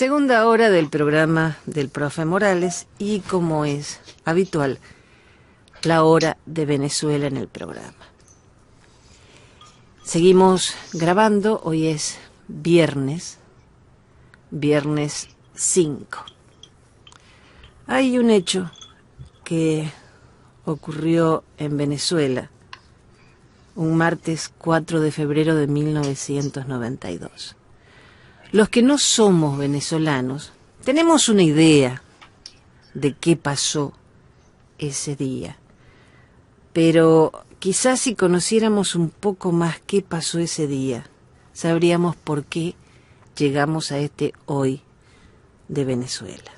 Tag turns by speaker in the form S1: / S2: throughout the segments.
S1: Segunda hora del programa del profe Morales y, como es habitual, la hora de Venezuela en el programa. Seguimos grabando, hoy es viernes 5. Hay un hecho que ocurrió en Venezuela un martes 4 de febrero de 1992. Los que no somos venezolanos tenemos una idea de qué pasó ese día, pero quizás si conociéramos un poco más qué pasó ese día, sabríamos por qué llegamos a este hoy de Venezuela.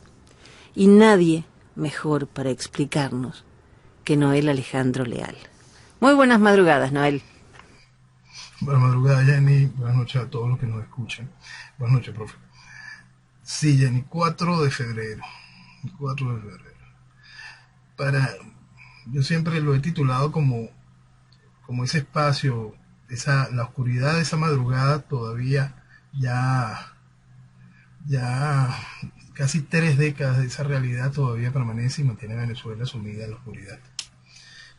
S1: Y nadie mejor para explicarnos que Noel Alejandro Leal. Muy buenas madrugadas, Noel.
S2: Buenas madrugadas, Jenny. Buenas noches a todos los que nos escuchan. Buenas noches, profe. Sí, Jenny, 4 de febrero. 4 de febrero. Yo siempre lo he titulado como ese espacio, la oscuridad de esa madrugada todavía ya casi 3 décadas de esa realidad todavía permanece y mantiene a Venezuela sumida en la oscuridad.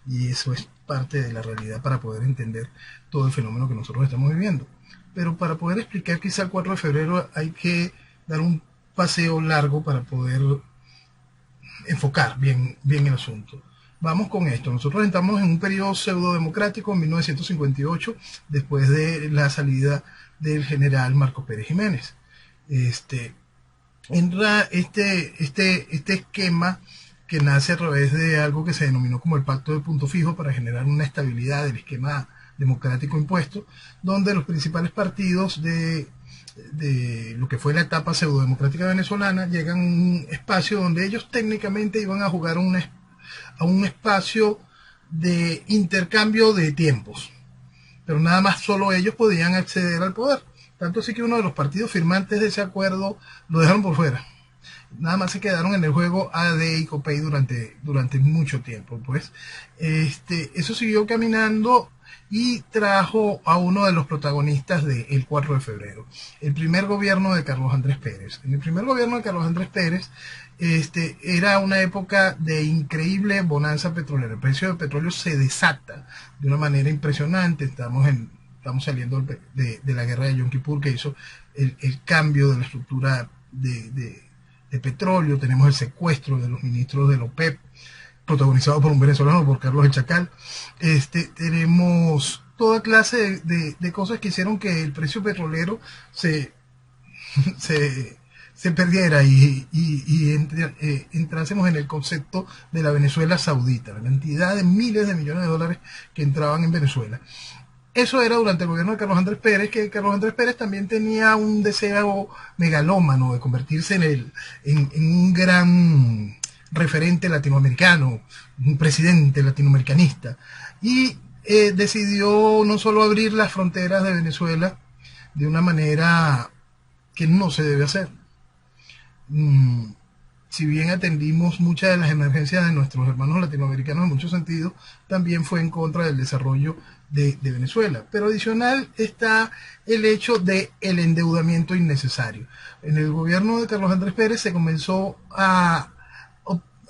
S2: Y eso es parte de la realidad para poder entender todo el fenómeno que nosotros estamos viviendo. Pero para poder explicar quizá el 4 de febrero hay que dar un paseo largo para poder enfocar bien el asunto. Vamos con esto. Nosotros estamos en un periodo pseudo-democrático en 1958, después de la salida del general Marcos Pérez Jiménez. Entra este esquema que nace a través de algo que se denominó como el Pacto de Punto Fijo para generar una estabilidad del esquema democrático impuesto, donde los principales partidos de lo que fue la etapa pseudo-democrática venezolana llegan a un espacio donde ellos técnicamente iban a jugar a un espacio de intercambio de tiempos, pero nada más solo ellos podían acceder al poder. Tanto así que uno de los partidos firmantes de ese acuerdo lo dejaron por fuera. Nada más se quedaron en el juego AD y COPEI durante mucho tiempo. Pues eso siguió caminando y trajo a uno de los protagonistas del 4 de febrero, el primer gobierno de Carlos Andrés Pérez. En el primer gobierno de Carlos Andrés Pérez era una época de increíble bonanza petrolera. El precio del petróleo se desata de una manera impresionante. Estamos saliendo de la guerra de Yom Kippur, que hizo el cambio de la estructura de petróleo. Tenemos el secuestro de los ministros de la OPEP, protagonizado por un venezolano, por Carlos El Chacal. Tenemos toda clase de cosas que hicieron que el precio petrolero se perdiera y entrásemos en el concepto de la Venezuela saudita, la cantidad de miles de millones de dólares que entraban en Venezuela. Eso era durante el gobierno de Carlos Andrés Pérez, que Carlos Andrés Pérez también tenía un deseo megalómano de convertirse en un gran referente latinoamericano, un presidente latinoamericanista. Y decidió no solo abrir las fronteras de Venezuela de una manera que no se debe hacer. Si bien atendimos muchas de las emergencias de nuestros hermanos latinoamericanos en muchos sentidos, también fue en contra del desarrollo de Venezuela. Pero adicional está el hecho del endeudamiento innecesario. En el gobierno de Carlos Andrés Pérez se comenzó a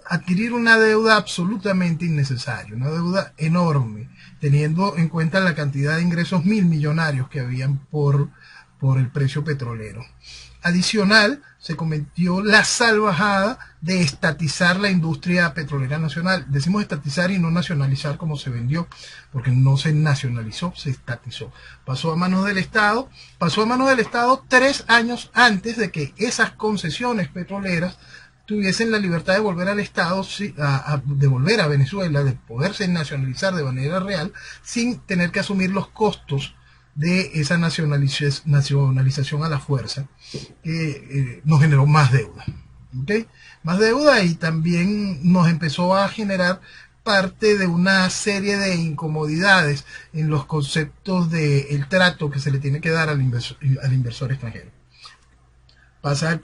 S2: adquirir una deuda absolutamente innecesaria, una deuda enorme, teniendo en cuenta la cantidad de ingresos millonarios que habían por el precio petrolero. Adicional, se cometió la salvajada de estatizar la industria petrolera nacional. Decimos estatizar y no nacionalizar como se vendió, porque no se nacionalizó, se estatizó. Pasó a manos del Estado 3 años antes de que esas concesiones petroleras tuviesen la libertad de volver al Estado, de volver a Venezuela, de poderse nacionalizar de manera real, sin tener que asumir los costos de esa nacionalización a la fuerza, que nos generó más deuda. ¿Okay? Más deuda, y también nos empezó a generar parte de una serie de incomodidades en los conceptos del trato que se le tiene que dar al inversor extranjero. Pasa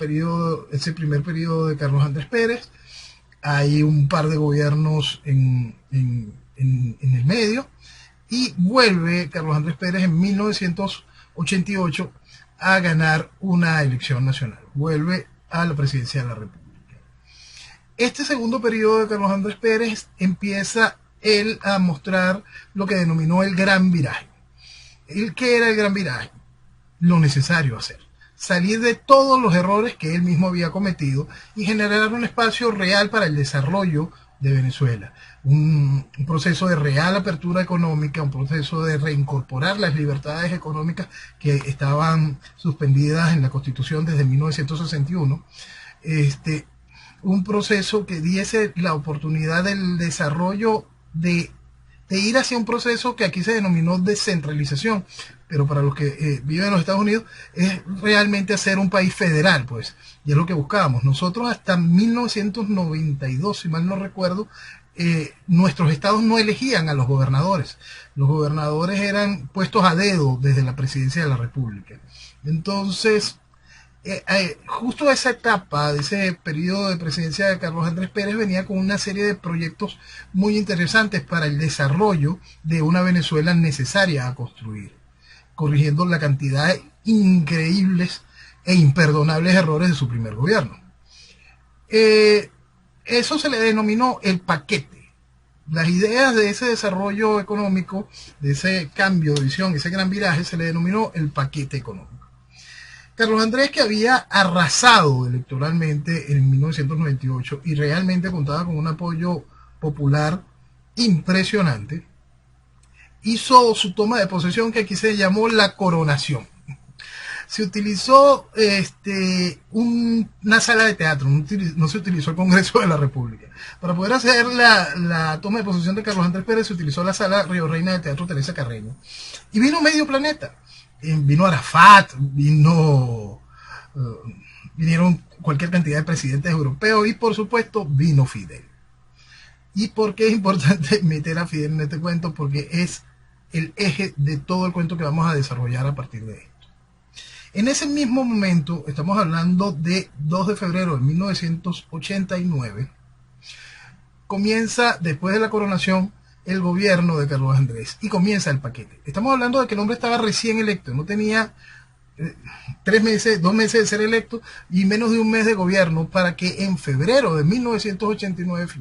S2: ese primer periodo de Carlos Andrés Pérez, hay un par de gobiernos en el medio, y vuelve Carlos Andrés Pérez en 1988 a ganar una elección nacional. Vuelve a la presidencia de la República. Este segundo periodo de Carlos Andrés Pérez empieza él a mostrar lo que denominó el gran viraje. ¿Qué era el gran viraje? Lo necesario hacer. Salir de todos los errores que él mismo había cometido y generar un espacio real para el desarrollo de Venezuela. Un proceso de real apertura económica, un proceso de reincorporar las libertades económicas que estaban suspendidas en la Constitución desde 1961. Un proceso que diese la oportunidad del desarrollo de ir hacia un proceso que aquí se denominó descentralización, pero para los que viven en los Estados Unidos es realmente hacer un país federal, pues, y es lo que buscábamos. Nosotros hasta 1992, si mal no recuerdo, nuestros estados no elegían a los gobernadores eran puestos a dedo desde la presidencia de la República. Entonces, justo esa etapa de ese periodo de presidencia de Carlos Andrés Pérez venía con una serie de proyectos muy interesantes para el desarrollo de una Venezuela necesaria a construir, corrigiendo la cantidad de increíbles e imperdonables errores de su primer gobierno. Eso se le denominó el paquete. Las ideas de ese desarrollo económico, de ese cambio de visión, ese gran viraje, se le denominó el paquete económico. Carlos Andrés, que había arrasado electoralmente en 1998 y realmente contaba con un apoyo popular impresionante, hizo su toma de posesión, que aquí se llamó la coronación. Se utilizó una sala de teatro, no se utilizó el Congreso de la República. Para poder hacer la toma de posesión de Carlos Andrés Pérez se utilizó la sala Río Reina de Teatro Teresa Carreño. Y vino medio planeta. Vino Arafat, vinieron cualquier cantidad de presidentes europeos y por supuesto vino Fidel. ¿Y por qué es importante meter a Fidel en este cuento? Porque es el eje de todo el cuento que vamos a desarrollar a partir de esto. En ese mismo momento, estamos hablando de 2 de febrero de 1989, comienza, después de la coronación, el gobierno de Carlos Andrés y comienza el paquete. Estamos hablando de que el hombre estaba recién electo, no tenía 2 meses de ser electo y menos de un mes de gobierno, para que en febrero de 1989,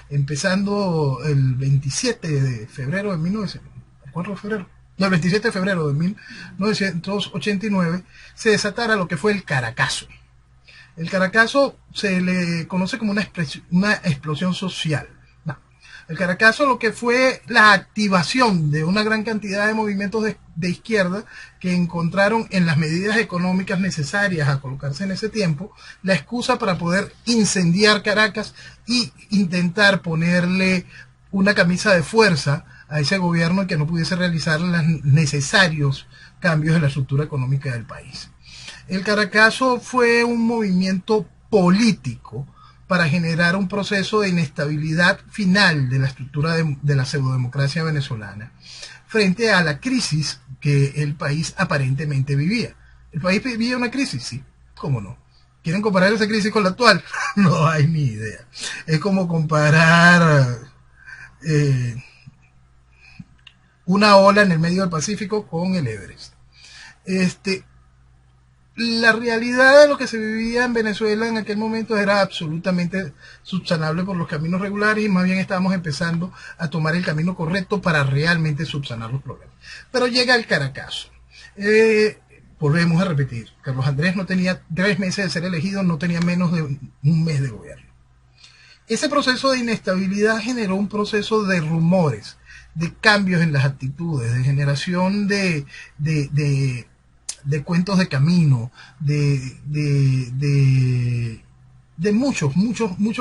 S2: empezando el 27 de febrero de 1989, se desatara lo que fue el Caracazo. El Caracazo se le conoce como una explosión social. El Caracazo lo que fue la activación de una gran cantidad de movimientos de izquierda que encontraron en las medidas económicas necesarias a colocarse en ese tiempo la excusa para poder incendiar Caracas y intentar ponerle una camisa de fuerza a ese gobierno y que no pudiese realizar los necesarios cambios en la estructura económica del país. El Caracazo fue un movimiento político para generar un proceso de inestabilidad final de la estructura de la pseudodemocracia venezolana frente a la crisis que el país aparentemente vivía. ¿El país vivía una crisis? Sí, ¿cómo no? ¿Quieren comparar esa crisis con la actual? No hay ni idea. Es como comparar una ola en el medio del Pacífico con el Everest. La realidad de lo que se vivía en Venezuela en aquel momento era absolutamente subsanable por los caminos regulares y más bien estábamos empezando a tomar el camino correcto para realmente subsanar los problemas. Pero llega el Caracazo. Volvemos a repetir, Carlos Andrés no tenía 3 meses de ser elegido, no tenía menos de un mes de gobierno. Ese proceso de inestabilidad generó un proceso de rumores, de cambios en las actitudes, de generación de cuentos de camino, de muchos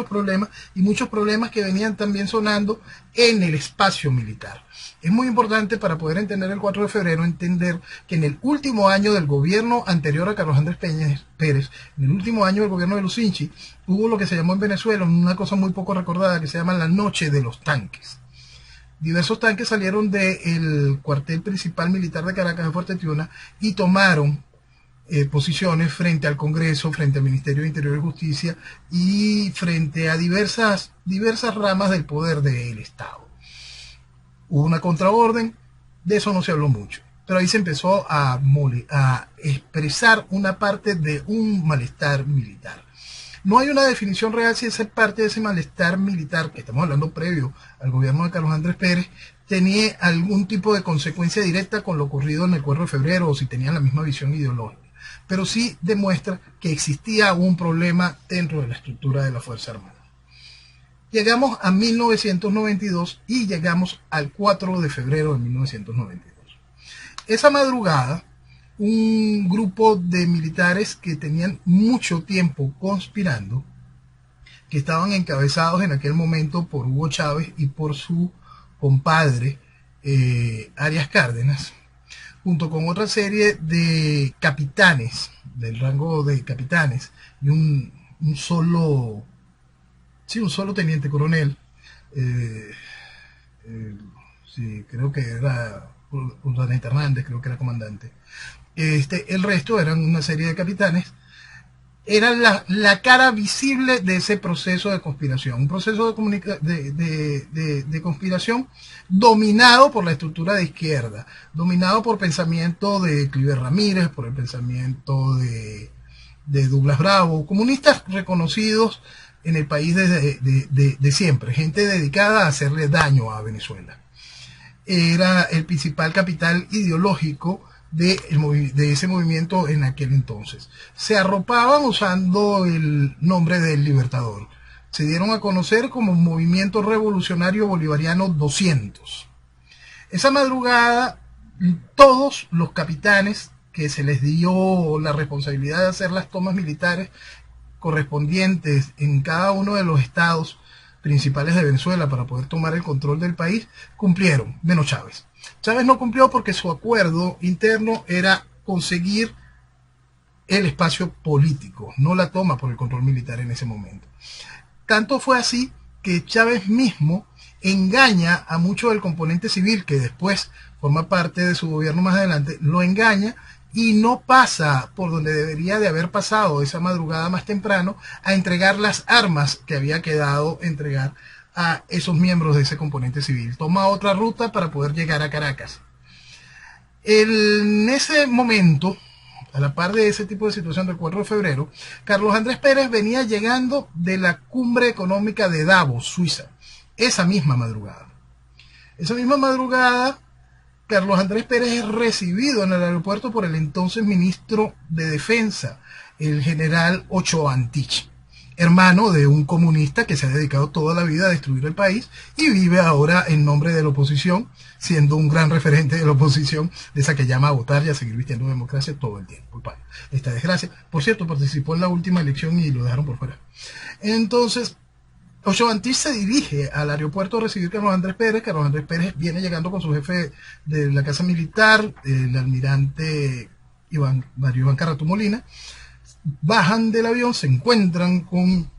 S2: problemas, y muchos problemas que venían también sonando en el espacio militar. Es muy importante para poder entender el 4 de febrero, entender que en el último año del gobierno anterior a Carlos Andrés Pérez, en el último año del gobierno de Lucinchi, hubo lo que se llamó en Venezuela una cosa muy poco recordada que se llama la Noche de los Tanques. Diversos tanques salieron del cuartel principal militar de Caracas, de Fuerte Tiuna, y tomaron posiciones frente al Congreso, frente al Ministerio de Interior y Justicia y frente a diversas ramas del poder del Estado. Hubo una contraorden, de eso no se habló mucho. pero ahí se empezó a expresar una parte de un malestar militar. No hay una definición real si esa parte de ese malestar militar, que estamos hablando previo al gobierno de Carlos Andrés Pérez, tenía algún tipo de consecuencia directa con lo ocurrido en el 4 de febrero o si tenían la misma visión ideológica. Pero sí demuestra que existía un problema dentro de la estructura de la Fuerza Armada. Llegamos a 1992 y llegamos al 4 de febrero de 1992. Esa madrugada, un grupo de militares que tenían mucho tiempo conspirando, que estaban encabezados en aquel momento por Hugo Chávez y por su compadre Arias Cárdenas, junto con otra serie de capitanes, del rango de capitanes, y un solo teniente coronel, sí, creo que era Urdaneta Hernández, creo que era comandante. El resto eran una serie de capitanes. Eran la cara visible de ese proceso de conspiración, un proceso de conspiración dominado por la estructura de izquierda, dominado por pensamiento de Cliver Ramírez, por el pensamiento de Douglas Bravo, comunistas reconocidos en el país de siempre, gente dedicada a hacerle daño a Venezuela. Era el principal capital ideológico de ese movimiento en aquel entonces. Se arropaban usando el nombre del Libertador. Se dieron a conocer como Movimiento Revolucionario Bolivariano 200. Esa madrugada, todos los capitanes que se les dio la responsabilidad de hacer las tomas militares correspondientes en cada uno de los estados principales de Venezuela para poder tomar el control del país, cumplieron, menos Chávez. Chávez no cumplió porque su acuerdo interno era conseguir el espacio político, no la toma por el control militar en ese momento. Tanto fue así que Chávez mismo engaña a mucho del componente civil, que después forma parte de su gobierno más adelante, lo engaña y no pasa por donde debería de haber pasado esa madrugada más temprano a entregar las armas que había quedado entregar a esos miembros de ese componente civil. Toma otra ruta para poder llegar a Caracas. En ese momento, a la par de ese tipo de situación del 4 de febrero, Carlos Andrés Pérez venía llegando de la cumbre económica de Davos, Suiza, esa misma madrugada. Esa misma madrugada, Carlos Andrés Pérez es recibido en el aeropuerto por el entonces ministro de Defensa, el general Ochoa Antich, hermano de un comunista que se ha dedicado toda la vida a destruir el país y vive ahora en nombre de la oposición, siendo un gran referente de la oposición, de esa que llama a votar y a seguir vistiendo democracia todo el tiempo. Esta desgracia, por cierto, participó en la última elección y lo dejaron por fuera. Entonces, Ochoa Antich se dirige al aeropuerto a recibir a Carlos Andrés Pérez. Carlos Andrés Pérez viene llegando con su jefe de la Casa Militar, el almirante Mario Iván Carratú Molina. Bajan del avión, se encuentran con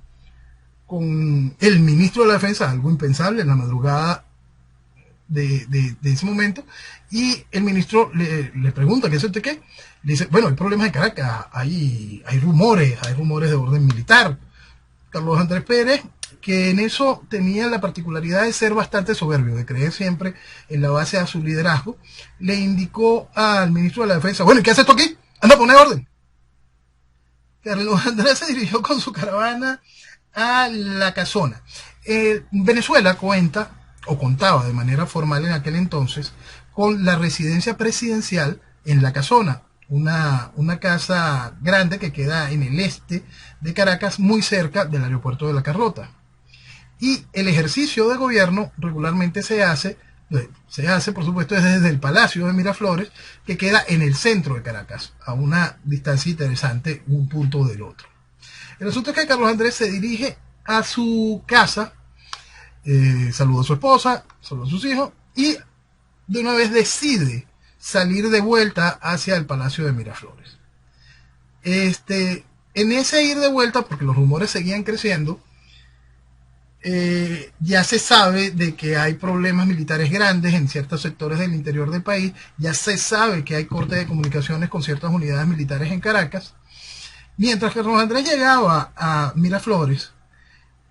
S2: el ministro de la Defensa, algo impensable en la madrugada de ese momento, y el ministro le pregunta, ¿qué es usted qué? Le dice, bueno, hay problemas en Caracas, hay rumores de orden militar. Carlos Andrés Pérez, que en eso tenía la particularidad de ser bastante soberbio, de creer siempre en la base de su liderazgo, le indicó al ministro de la Defensa, bueno, ¿y qué hace esto aquí? Anda a poner orden. Carlos Andrés se dirigió con su caravana a La Casona. Venezuela contaba de manera formal en aquel entonces con la residencia presidencial en La Casona, una casa grande que queda en el este de Caracas, muy cerca del aeropuerto de La Carrota. Y el ejercicio de gobierno regularmente se hace, por supuesto, desde el Palacio de Miraflores, que queda en el centro de Caracas, a una distancia interesante un punto del otro. El asunto es que Carlos Andrés se dirige a su casa, saluda a su esposa, saluda a sus hijos, y de una vez decide salir de vuelta hacia el Palacio de Miraflores. En ese ir de vuelta, porque los rumores seguían creciendo, ya se sabe de que hay problemas militares grandes en ciertos sectores del interior del país, ya se sabe que hay corte de comunicaciones con ciertas unidades militares en Caracas. Mientras que Carlos Andrés llegaba a Miraflores,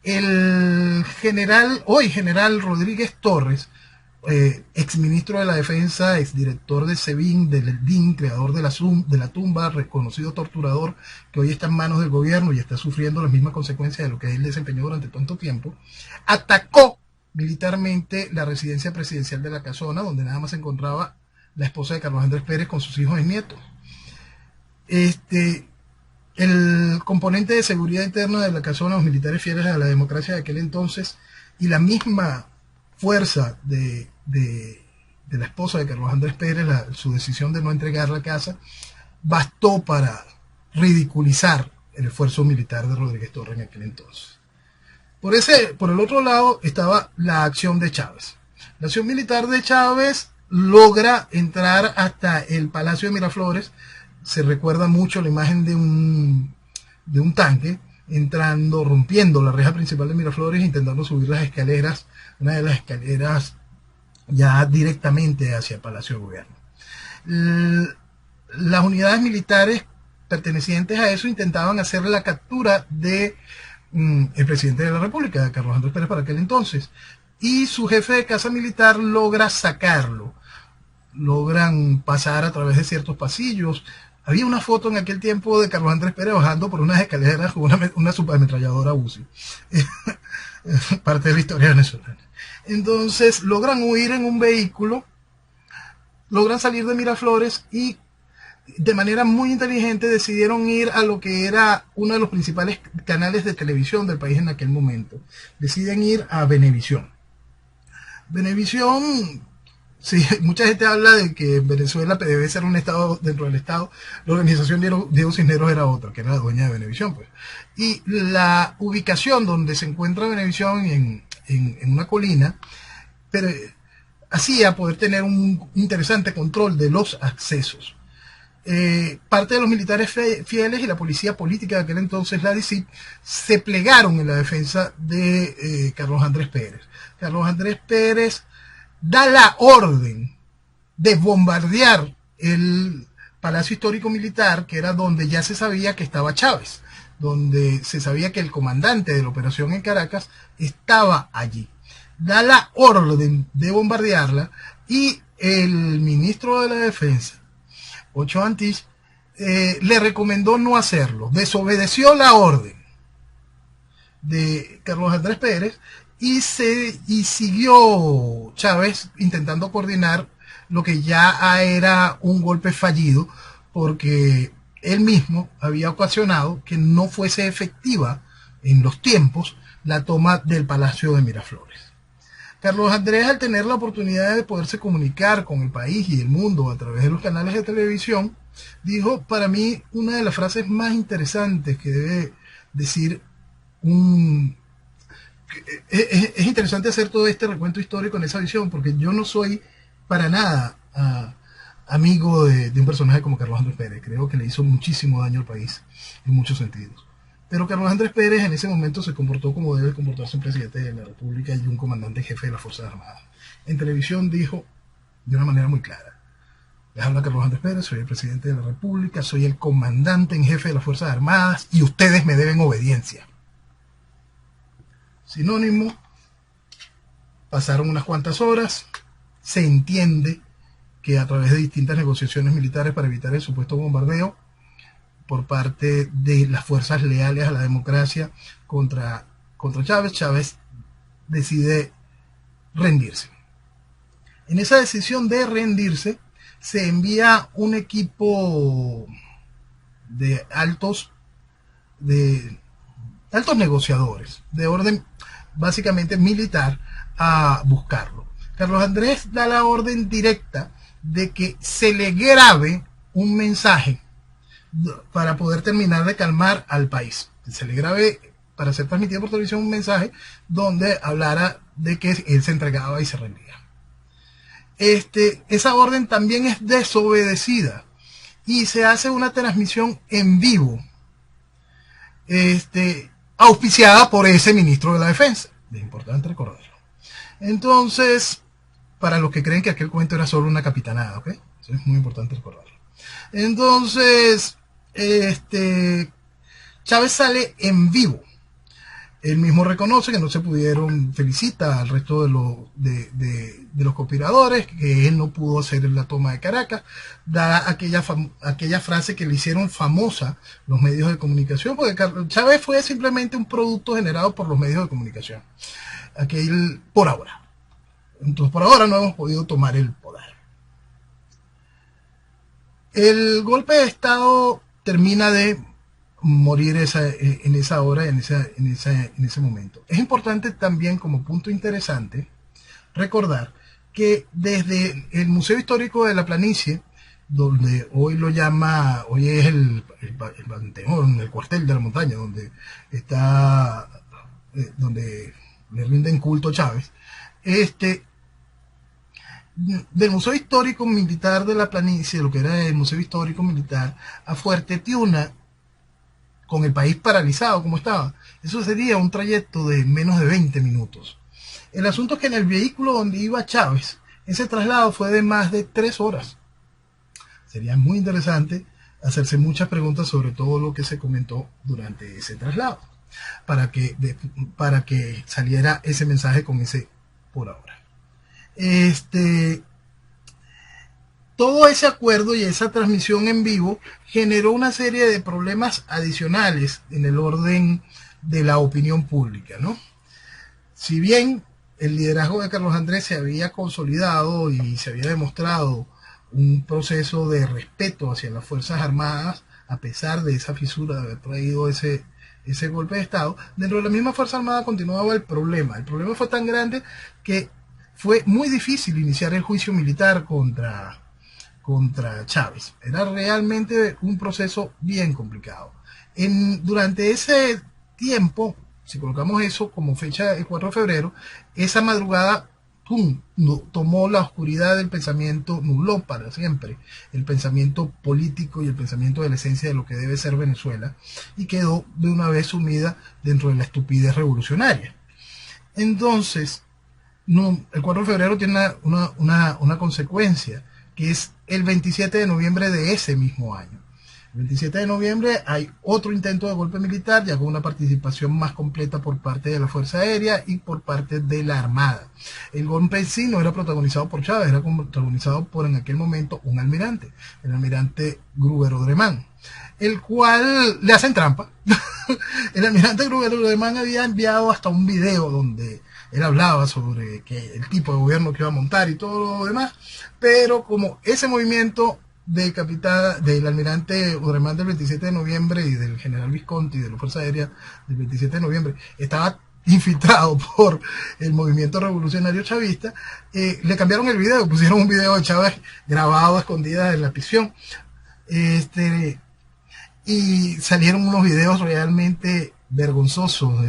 S2: el general Rodríguez Torres exministro de la Defensa, exdirector de SEBIN, del DIN, creador de la tumba, reconocido torturador, que hoy está en manos del gobierno y está sufriendo las mismas consecuencias de lo que él desempeñó durante tanto tiempo, atacó militarmente la residencia presidencial de La Casona, donde nada más se encontraba la esposa de Carlos Andrés Pérez con sus hijos y nietos. El componente de seguridad interna de La Casona, los militares fieles a la democracia de aquel entonces, y la misma fuerza de la esposa de Carlos Andrés Pérez, su decisión de no entregar la casa, bastó para ridiculizar el esfuerzo militar de Rodríguez Torres en aquel entonces. Por el otro lado estaba la acción de Chávez. La acción militar de Chávez logra entrar hasta el Palacio de Miraflores. Se recuerda mucho la imagen de un tanque entrando, rompiendo la reja principal de Miraflores, intentando subir las escaleras, una de las escaleras ya directamente hacia el Palacio de Gobierno. Las unidades militares pertenecientes a eso intentaban hacer la captura de el presidente de la República, Carlos Andrés Pérez, para aquel entonces, y su jefe de casa militar logra sacarlo. Logran pasar a través de ciertos pasillos. Había una foto en aquel tiempo de Carlos Andrés Pérez bajando por unas escaleras con una subametralladora UCI. Parte de la historia venezolana. Entonces logran huir en un vehículo, logran salir de Miraflores y de manera muy inteligente decidieron ir a lo que era uno de los principales canales de televisión del país en aquel momento. Deciden ir a Venevisión. Venevisión, sí, mucha gente habla de que Venezuela debe ser un estado dentro del estado. La organización Diego Cisneros era otra, que era la dueña de Venevisión, pues. Y la ubicación donde se encuentra Venevisión en una colina, pero hacía poder tener un interesante control de los accesos. Parte de los militares fieles y la policía política de aquel entonces, la DICIT, se plegaron en la defensa de Carlos Andrés Pérez. Carlos Andrés Pérez da la orden de bombardear el Palacio Histórico Militar, que era donde ya se sabía que estaba Chávez, donde se sabía que el comandante de la operación en Caracas estaba allí. Da la orden de bombardearla y el ministro de la Defensa, Ocho Antich, le recomendó no hacerlo. Desobedeció la orden de Carlos Andrés Pérez y siguió Chávez intentando coordinar lo que ya era un golpe fallido, porque él mismo había ocasionado que no fuese efectiva en los tiempos la toma del Palacio de Miraflores. Carlos Andrés, al tener la oportunidad de poderse comunicar con el país y el mundo a través de los canales de televisión, dijo, para mí, una de las frases más interesantes que debe decir es interesante hacer todo este recuento histórico en esa visión, porque yo no soy para nada amigo de un personaje como Carlos Andrés Pérez. Creo que le hizo muchísimo daño al país en muchos sentidos. Pero Carlos Andrés Pérez en ese momento se comportó como debe comportarse un presidente de la República y un comandante jefe de las Fuerzas Armadas. En televisión dijo de una manera muy clara: les habla Carlos Andrés Pérez, soy el presidente de la República, soy el comandante en jefe de las Fuerzas Armadas y ustedes me deben obediencia. Sinónimo, pasaron unas cuantas horas, se entiende que a través de distintas negociaciones militares para evitar el supuesto bombardeo por parte de las fuerzas leales a la democracia contra Chávez, Chávez decide rendirse. En esa decisión de rendirse se envía un equipo de altos negociadores de orden básicamente militar a buscarlo. Carlos Andrés da la orden directa de que se le grabe un mensaje para poder terminar de calmar al país. Se le grabe para ser transmitido por televisión un mensaje donde hablara de que él se entregaba y se rendía. Esa orden también es desobedecida y se hace una transmisión en vivo, auspiciada por ese ministro de la Defensa. Es importante recordarlo. Entonces, para los que creen que aquel cuento era solo una capitanada, ¿ok? Eso es muy importante recordarlo. Entonces, Chávez sale en vivo Él mismo reconoce que no se pudieron, felicita al resto de los conspiradores, que él no pudo hacer la toma de Caracas, da aquella frase que le hicieron famosa los medios de comunicación, porque Chávez fue simplemente un producto generado por los medios de comunicación. Por ahora. Entonces, por ahora no hemos podido tomar el poder. El golpe de Estado termina de morir en esa hora, en ese momento. Es importante también, como punto interesante, recordar que desde el Museo Histórico de la Planicie, donde hoy es el Panteón, el cuartel de la montaña, donde está, donde le rinden culto a Chávez, del Museo Histórico Militar de la Planicie, lo que era el Museo Histórico Militar, a Fuerte Tiuna, con el país paralizado como estaba, eso sería un trayecto de menos de 20 minutos. El asunto es que en el vehículo donde iba Chávez, ese traslado fue de más de 3 horas. Sería muy interesante hacerse muchas preguntas sobre todo lo que se comentó durante ese traslado, para que saliera ese mensaje con ese por ahora. Todo ese acuerdo y esa transmisión en vivo generó una serie de problemas adicionales en el orden de la opinión pública, ¿no? Si bien el liderazgo de Carlos Andrés se había consolidado y se había demostrado un proceso de respeto hacia las Fuerzas Armadas, a pesar de esa fisura de haber traído ese golpe de Estado, dentro de la misma Fuerza Armada continuaba el problema. El problema fue tan grande que fue muy difícil iniciar el juicio militar contra Chávez. Era realmente un proceso bien complicado. Durante ese tiempo, si colocamos eso como fecha el 4 de febrero, esa madrugada tomó la oscuridad del pensamiento, nubló para siempre el pensamiento político y el pensamiento de la esencia de lo que debe ser Venezuela, y quedó de una vez sumida dentro de la estupidez revolucionaria. Entonces, el 4 de febrero tiene una consecuencia, que es el 27 de noviembre de ese mismo año. El 27 de noviembre hay otro intento de golpe militar, ya con una participación más completa por parte de la Fuerza Aérea y por parte de la Armada. El golpe en sí no era protagonizado por Chávez, era protagonizado por en aquel momento un almirante, el almirante Gruber Odremán, el cual le hacen trampa. El almirante Gruber Odremán había enviado hasta un video donde él hablaba sobre el tipo de gobierno que iba a montar y todo lo demás, pero como ese movimiento del almirante Odremán del 27 de noviembre y del general Visconti de la Fuerza Aérea del 27 de noviembre estaba infiltrado por el movimiento revolucionario chavista, le cambiaron el video, pusieron un video de Chávez grabado a escondidas en la prisión, y salieron unos videos realmente vergonzosos.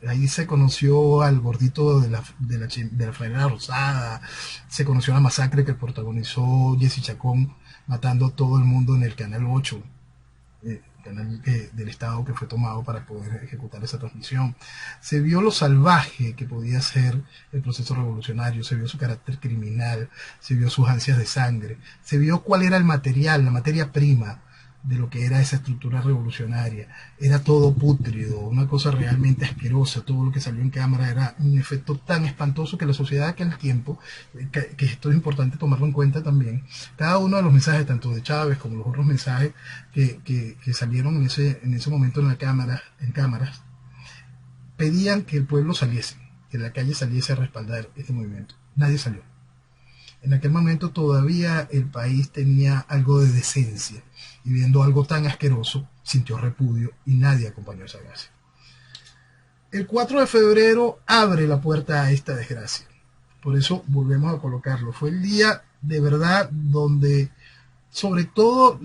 S2: Ahí se conoció al gordito de la franela rosada, se conoció la masacre que protagonizó Jesse Chacón, matando a todo el mundo en el Canal 8, canal del Estado que fue tomado para poder ejecutar esa transmisión. Se vio lo salvaje que podía ser el proceso revolucionario, se vio su carácter criminal, se vio sus ansias de sangre, se vio cuál era el material, la materia prima de lo que era esa estructura revolucionaria. Era todo pútrido, una cosa realmente asquerosa. Todo lo que salió en cámara era un efecto tan espantoso que la sociedad de aquel tiempo, que esto es importante tomarlo en cuenta también, cada uno de los mensajes, tanto de Chávez como los otros mensajes que salieron en ese momento en cámaras, pedían que el pueblo saliese, que la calle saliese a respaldar este movimiento. Nadie salió. En aquel momento todavía el país tenía algo de decencia, y viendo algo tan asqueroso sintió repudio y nadie acompañó esa gracia. El 4 de febrero abre la puerta a esta desgracia. Por eso volvemos a colocarlo. Fue el día de verdad donde, sobre todo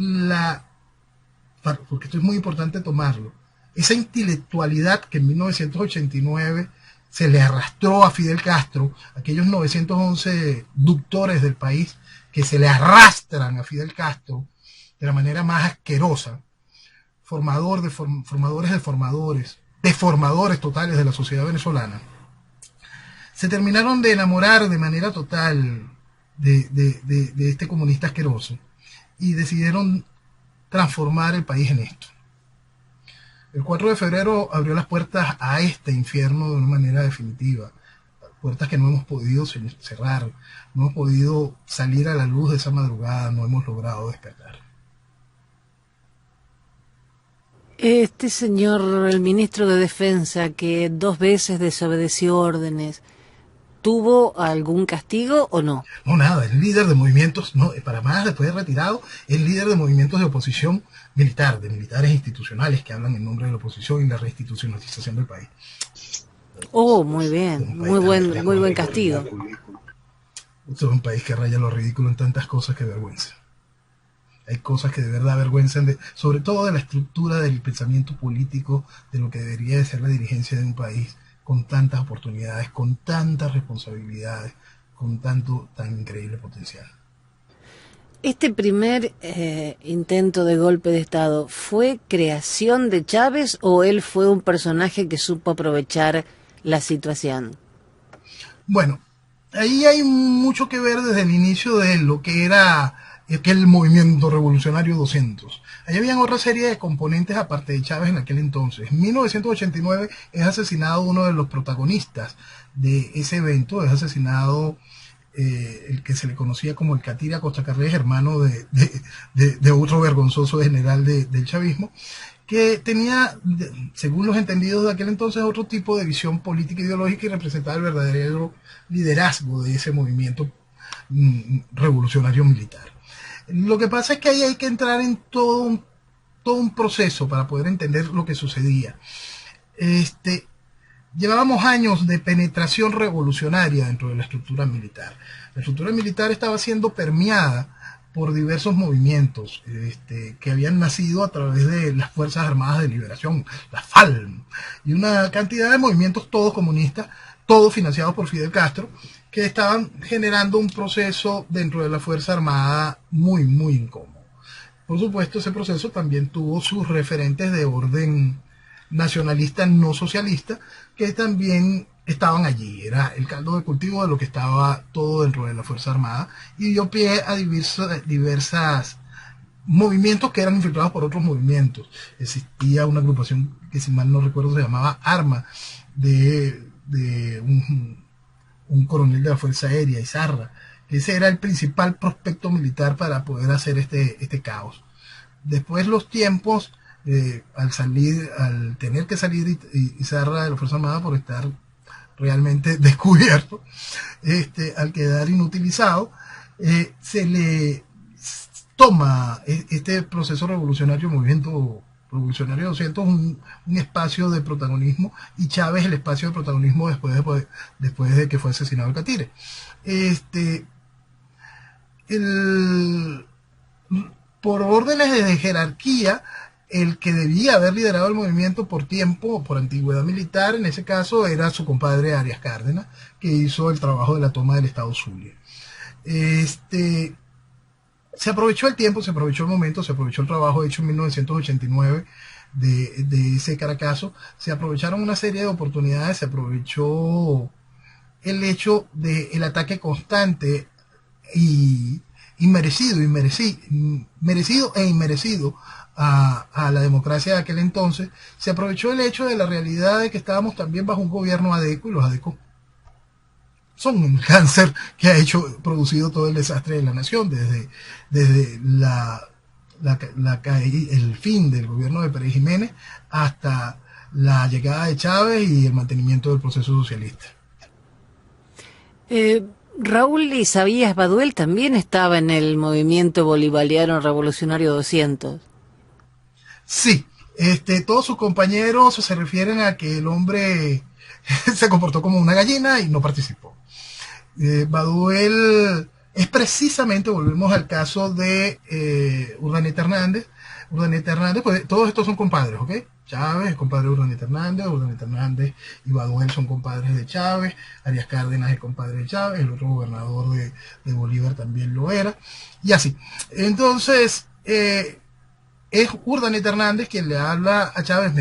S2: porque esto es muy importante tomarlo, esa intelectualidad que en 1989 se le arrastró a Fidel Castro, aquellos 911 ductores del país que se le arrastran a Fidel Castro de la manera más asquerosa, formadores de formadores, deformadores totales de la sociedad venezolana, se terminaron de enamorar de manera total de este comunista asqueroso y decidieron transformar el país en esto. El 4 de febrero abrió las puertas a este infierno de una manera definitiva. Puertas que no hemos podido cerrar, no hemos podido salir a la luz de esa madrugada, no hemos logrado despertar.
S1: Este señor, el ministro de Defensa, que 2 veces desobedeció órdenes, ¿tuvo algún castigo o no?
S2: No, nada, es líder de movimientos, no, para más, después de retirado, es líder de movimientos de oposición militar, de militares institucionales que hablan en nombre de la oposición y la reinstitucionalización del país.
S1: Oh, muy bien, muy buen castigo.
S2: Esto es un país que raya lo ridículo en tantas cosas que vergüenza. Hay cosas que de verdad avergüenzan, sobre todo de la estructura del pensamiento político, de lo que debería de ser la dirigencia de un país, con tantas oportunidades, con tantas responsabilidades, con tanto tan increíble potencial.
S1: ¿Este primer intento de golpe de Estado fue creación de Chávez o él fue un personaje que supo aprovechar la situación?
S2: Bueno, ahí hay mucho que ver desde el inicio de lo que era aquel movimiento revolucionario 200. Ahí habían otra serie de componentes aparte de Chávez en aquel entonces. En 1989 es asesinado uno de los protagonistas de ese evento, es asesinado el que se le conocía como el Catira Costa Carrés, hermano de otro vergonzoso general del chavismo, que tenía, según los entendidos de aquel entonces, otro tipo de visión política e ideológica y representaba el verdadero liderazgo de ese movimiento revolucionario militar. Lo que pasa es que ahí hay que entrar en todo un proceso para poder entender lo que sucedía. Llevábamos años de penetración revolucionaria dentro de la estructura militar. La estructura militar estaba siendo permeada por diversos movimientos que habían nacido a través de las Fuerzas Armadas de Liberación, la FALM, y una cantidad de movimientos todos comunistas, todos financiados por Fidel Castro, que estaban generando un proceso dentro de la Fuerza Armada muy, muy incómodo. Por supuesto, ese proceso también tuvo sus referentes de orden nacionalista no socialista, que también estaban allí. Era el caldo de cultivo de lo que estaba todo dentro de la Fuerza Armada y dio pie a diversas movimientos que eran infiltrados por otros movimientos. Existía una agrupación que, si mal no recuerdo, se llamaba ARMA, de un coronel de la Fuerza Aérea, Izarra. Ese era el principal prospecto militar para poder hacer este caos. Después los tiempos, al tener que salir Izarra de la Fuerza Armada por estar realmente descubierto, al quedar inutilizado, se le toma este proceso revolucionario, movimiento revolucionario 200, un espacio de protagonismo, y Chávez el espacio de protagonismo después de que fue asesinado el Catire. Por órdenes de jerarquía, el que debía haber liderado el movimiento por tiempo, por antigüedad militar, en ese caso era su compadre Arias Cárdenas, que hizo el trabajo de la toma del Estado Zulia. Se aprovechó el tiempo, se aprovechó el momento, se aprovechó el trabajo hecho en 1989 de ese Caracazo, se aprovecharon una serie de oportunidades, se aprovechó el hecho del ataque constante y merecido e inmerecido a la democracia de aquel entonces. Se aprovechó el hecho de la realidad de que estábamos también bajo un gobierno ADECO, y los ADECO son un cáncer que ha producido todo el desastre de la nación, desde el fin del gobierno de Pérez Jiménez hasta la llegada de Chávez y el mantenimiento del proceso socialista.
S1: Raúl Isaías Baduel también estaba en el movimiento bolivariano revolucionario 200.
S2: Sí, todos sus compañeros se refieren a que el hombre se comportó como una gallina y no participó. Baduel es precisamente, volvemos al caso de Urdaneta Hernández. Urdaneta Hernández, pues todos estos son compadres, ¿ok? Chávez es compadre de Urdaneta Hernández y Baduel son compadres de Chávez, Arias Cárdenas es compadre de Chávez, el otro gobernador de Bolívar también lo era, y así. Entonces, es Urdaneta Hernández quien le habla a Chávez.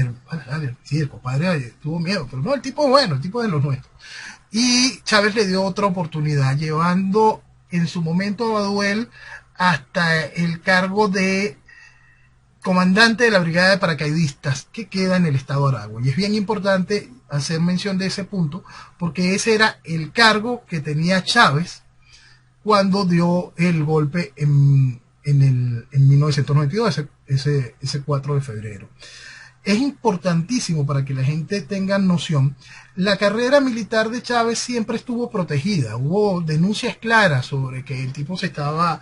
S2: Sí, el compadre tuvo miedo, pero no, el tipo es bueno, el tipo es de los nuestros. Y Chávez le dio otra oportunidad, llevando en su momento a Baduel hasta el cargo de comandante de la brigada de paracaidistas que queda en el estado de Aragua. Y es bien importante hacer mención de ese punto, porque ese era el cargo que tenía Chávez cuando dio el golpe en 1992, ese 4 de febrero. Es importantísimo para que la gente tenga noción. La carrera militar de Chávez siempre estuvo protegida. Hubo denuncias claras sobre que el tipo se estaba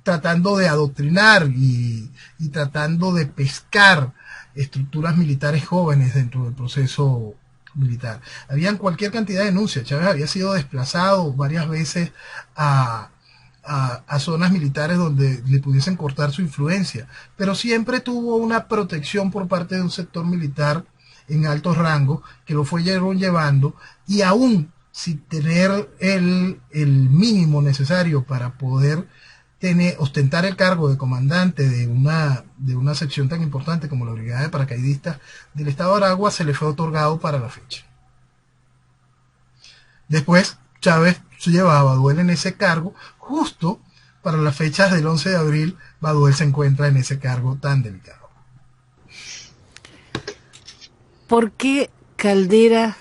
S2: tratando de adoctrinar y tratando de pescar estructuras militares jóvenes dentro del proceso militar. Habían cualquier cantidad de denuncias. Chávez había sido desplazado varias veces a zonas militares donde le pudiesen cortar su influencia, pero siempre tuvo una protección por parte de un sector militar en altos rangos que lo fueron llevando, y aún sin tener el mínimo necesario para poder ostentar el cargo de comandante de una sección tan importante como la Brigada de Paracaidistas del estado de Aragua, se le fue otorgado para la fecha. Después Chávez llevaba a Baduel en ese cargo. Justo para las fechas del 11 de abril, Baduel se encuentra en ese cargo tan delicado.
S1: ¿Por qué Caldera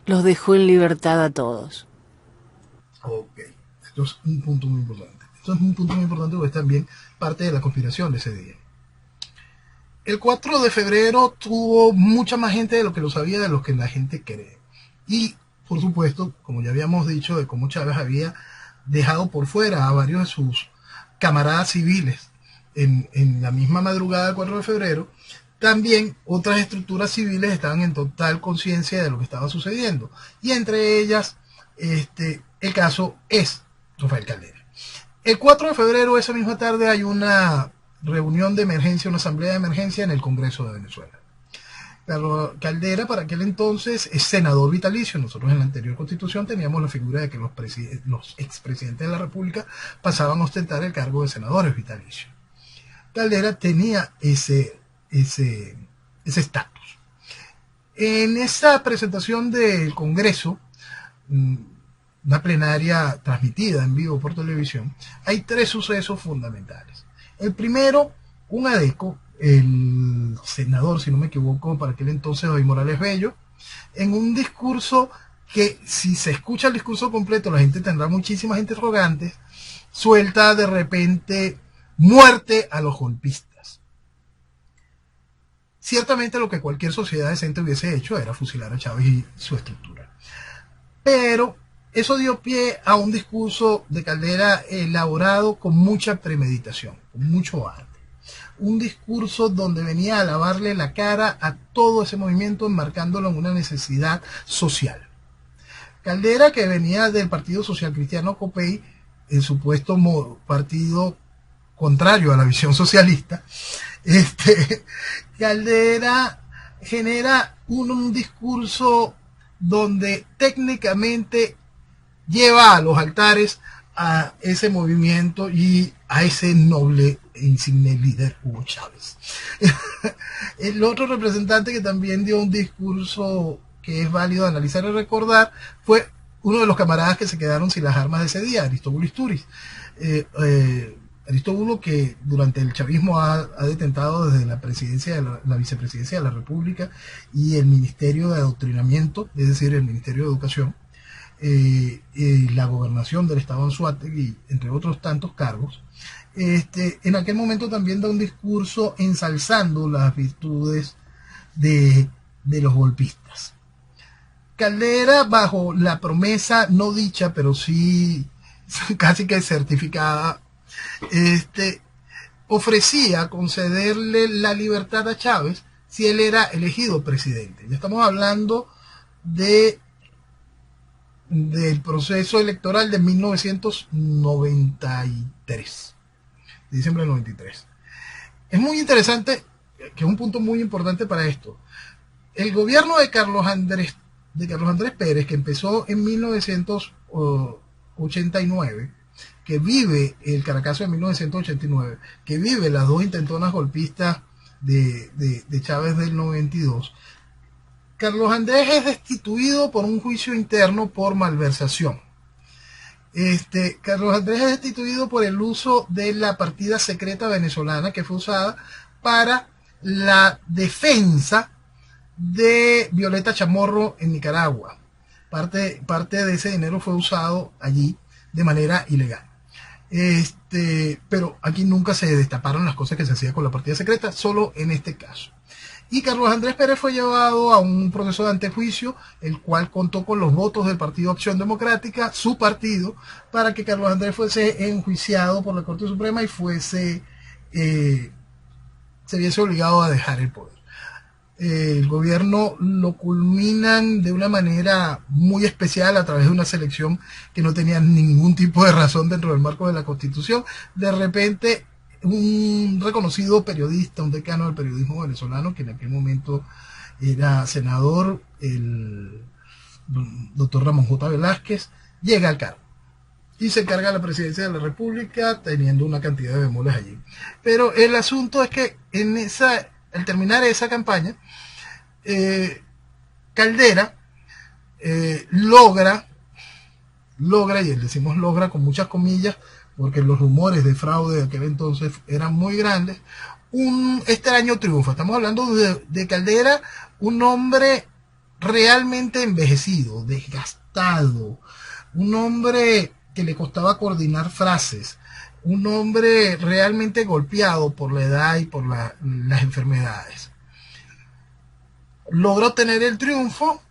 S1: los dejó en libertad a todos?
S2: Ok, esto es un punto muy importante. Esto es un punto muy importante porque es también parte de la conspiración de ese día. El 4 de febrero tuvo mucha más gente de lo que lo sabía, de lo que la gente cree. Y, por supuesto, como ya habíamos dicho, de cómo Chávez había dejado por fuera a varios de sus camaradas civiles en la misma madrugada del 4 de febrero, también otras estructuras civiles estaban en total conciencia de lo que estaba sucediendo. Y entre ellas, el caso es Rafael Caldera. El 4 de febrero, esa misma tarde, hay una reunión de emergencia, una asamblea de emergencia en el Congreso de Venezuela. Carlos Caldera, para aquel entonces, es senador vitalicio. Nosotros en la anterior constitución teníamos la figura de que los expresidentes de la República pasaban a ostentar el cargo de senadores vitalicios. Caldera tenía ese estatus. En esa presentación del Congreso, una plenaria transmitida en vivo por televisión, hay tres sucesos fundamentales. El primero, un adeco, el senador, si no me equivoco, para aquel entonces, David Morales Bello, en un discurso que, si se escucha el discurso completo, la gente tendrá muchísimas interrogantes, suelta de repente: muerte a los golpistas. Ciertamente lo que cualquier sociedad decente hubiese hecho era fusilar a Chávez y su estructura. Pero eso dio pie a un discurso de Caldera elaborado con mucha premeditación, con mucho arte. Un discurso donde venía a lavarle la cara a todo ese movimiento, enmarcándolo en una necesidad social. Caldera, que venía del Partido Social Cristiano Copey, el supuesto partido contrario a la visión socialista, Caldera genera un discurso donde técnicamente lleva a los altares a ese movimiento y a ese noble e insigne líder Hugo Chávez. El otro representante que también dio un discurso que es válido analizar y recordar fue uno de los camaradas que se quedaron sin las armas de ese día, Aristóbulo Istúriz. Aristóbulo, que durante el chavismo ha detentado desde la presidencia, la vicepresidencia de la República y el Ministerio de Adoctrinamiento, es decir, el Ministerio de Educación, la gobernación del estado de Anzoátegui, entre otros tantos cargos. En aquel momento también da un discurso ensalzando las virtudes de los golpistas. Caldera, bajo la promesa no dicha, pero sí casi que certificada, ofrecía concederle la libertad a Chávez si él era elegido presidente. Ya estamos hablando del proceso electoral de 1993, de diciembre del 93. Es muy interesante, que es un punto muy importante para esto. El gobierno de Carlos Andrés Pérez, que empezó en 1989, que vive el Caracazo de 1989, que vive las dos intentonas golpistas de Chávez del 92, Carlos Andrés es destituido por un juicio interno por malversación. Carlos Andrés es destituido por el uso de la partida secreta venezolana que fue usada para la defensa de Violeta Chamorro en Nicaragua. Parte de ese dinero fue usado allí de manera ilegal. Pero aquí nunca se destaparon las cosas que se hacían con la partida secreta, solo en este caso. Y Carlos Andrés Pérez fue llevado a un proceso de antejuicio, el cual contó con los votos del Partido Acción Democrática, su partido, para que Carlos Andrés fuese enjuiciado por la Corte Suprema y se viese obligado a dejar el poder. El gobierno lo culminan de una manera muy especial a través de una selección que no tenía ningún tipo de razón dentro del marco de la Constitución. De repente, un reconocido periodista, un decano del periodismo venezolano, que en aquel momento era senador, el doctor Ramón J. Velázquez, llega al cargo y se carga la presidencia de la República teniendo una cantidad de bemoles allí. Pero el asunto es que al terminar esa campaña, Caldera logra, y decimos logra con muchas comillas, porque los rumores de fraude de aquel entonces eran muy grandes, un extraño triunfo. Estamos hablando de Caldera, un hombre realmente envejecido, desgastado, un hombre que le costaba coordinar frases, un hombre realmente golpeado por la edad y por las enfermedades. Logra obtener el triunfo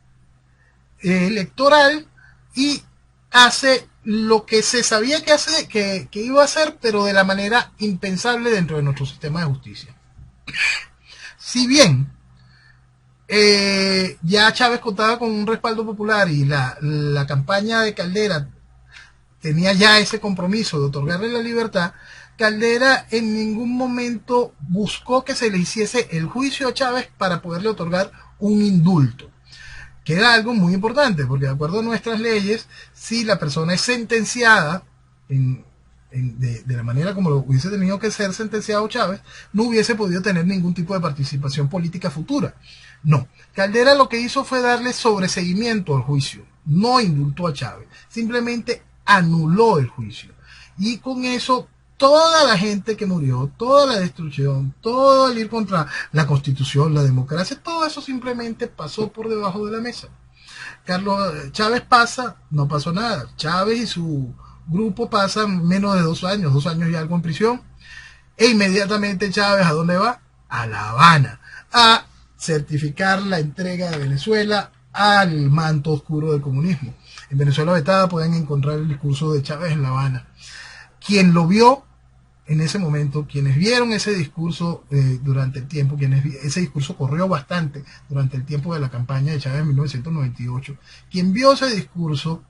S2: electoral y hace lo que se sabía que iba a hacer, pero de la manera impensable dentro de nuestro sistema de justicia. Si bien ya Chávez contaba con un respaldo popular y la campaña de Caldera tenía ya ese compromiso de otorgarle la libertad, Caldera en ningún momento buscó que se le hiciese el juicio a Chávez para poderle otorgar un indulto, que era algo muy importante, porque de acuerdo a nuestras leyes, si la persona es sentenciada de la manera como lo hubiese tenido que ser sentenciado Chávez, no hubiese podido tener ningún tipo de participación política futura. No, Caldera lo que hizo fue darle sobreseguimiento al juicio, no indultó a Chávez, simplemente anuló el juicio. Y con eso, toda la gente que murió, toda la destrucción, todo el ir contra la Constitución, la democracia, todo eso simplemente pasó por debajo de la mesa. Chávez pasa, no pasó nada. Chávez y su grupo pasan menos de 2 años, 2 años y algo en prisión. E inmediatamente Chávez, ¿a dónde va? A La Habana, a certificar la entrega de Venezuela al manto oscuro del comunismo. En Venezuela Vetada pueden encontrar el discurso de Chávez en La Habana. Quien lo vio en ese momento, quienes vieron ese discurso durante el tiempo, ese discurso corrió bastante durante el tiempo de la campaña de Chávez en 1998, quien vio ese discurso,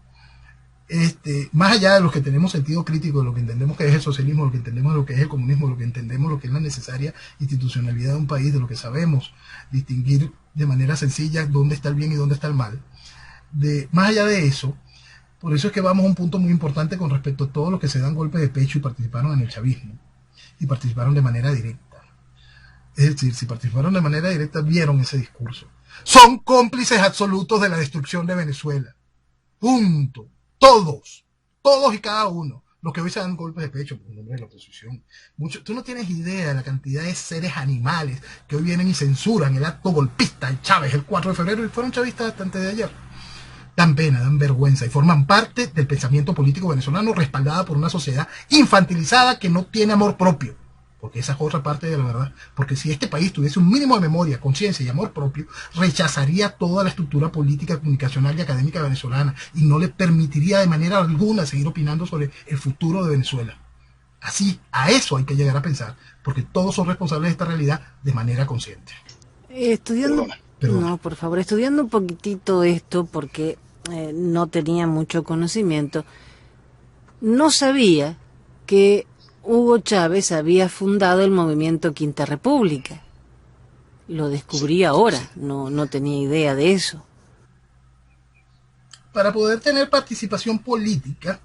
S2: más allá de los que tenemos sentido crítico, de lo que entendemos que es el socialismo, de lo que entendemos lo que es el comunismo, de lo que entendemos lo que es la necesaria institucionalidad de un país, de lo que sabemos distinguir de manera sencilla dónde está el bien y dónde está el mal, más allá de eso, por eso es que vamos a un punto muy importante con respecto a todos los que se dan golpes de pecho y participaron en el chavismo, y participaron de manera directa. Es decir, si participaron de manera directa, vieron ese discurso. Son cómplices absolutos de la destrucción de Venezuela. Punto. Todos y cada uno. Los que hoy se dan golpes de pecho por el nombre de la oposición. Tú no tienes idea de la cantidad de seres animales que hoy vienen y censuran el acto golpista de Chávez el 4 de febrero y fueron chavistas hasta antes de ayer. Dan pena, dan vergüenza y forman parte del pensamiento político venezolano respaldada por una sociedad infantilizada que no tiene amor propio. Porque esa es otra parte de la verdad. Porque si este país tuviese un mínimo de memoria, conciencia y amor propio, rechazaría toda la estructura política, comunicacional y académica venezolana y no le permitiría de manera alguna seguir opinando sobre el futuro de Venezuela. Así, a eso hay que llegar a pensar, porque todos son responsables de esta realidad de manera consciente.
S1: Estudiando... Perdona. No, por favor, estudiando un poquitito esto, porque no tenía mucho conocimiento, no sabía que Hugo Chávez había fundado el movimiento Quinta República. Lo descubrí ahora, no tenía idea de eso.
S2: Para poder tener participación política,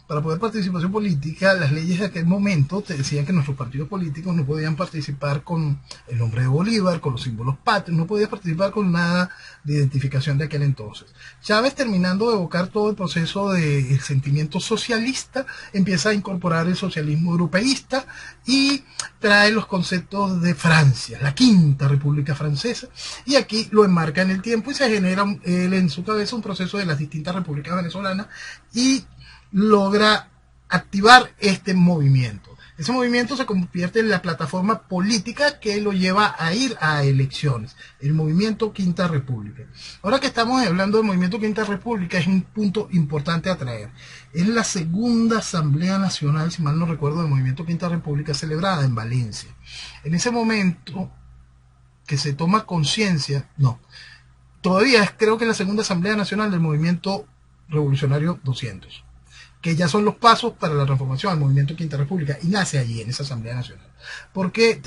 S2: para poder participación política, las leyes de aquel momento te decían que nuestros partidos políticos no podían participar con el nombre de Bolívar, con los símbolos patrios, no podías participar con nada de identificación de aquel entonces. Chávez, terminando de evocar todo el proceso del sentimiento socialista, empieza a incorporar el socialismo europeísta y trae los conceptos de Francia, la Quinta República Francesa, y aquí lo enmarca en el tiempo y se genera en su cabeza un proceso de las distintas repúblicas venezolanas y logra activar este movimiento. Ese movimiento se convierte en la plataforma política que lo lleva a ir a elecciones, el movimiento Quinta República. Ahora que estamos hablando del movimiento Quinta República, es un punto importante a traer. Es la segunda Asamblea Nacional, si mal no recuerdo, del movimiento Quinta República celebrada en Valencia. En ese momento que se toma conciencia, todavía creo que es la segunda Asamblea Nacional del movimiento revolucionario 200. Que ya son los pasos para la transformación al movimiento Quinta República, y nace allí en esa Asamblea Nacional. ¿Por qué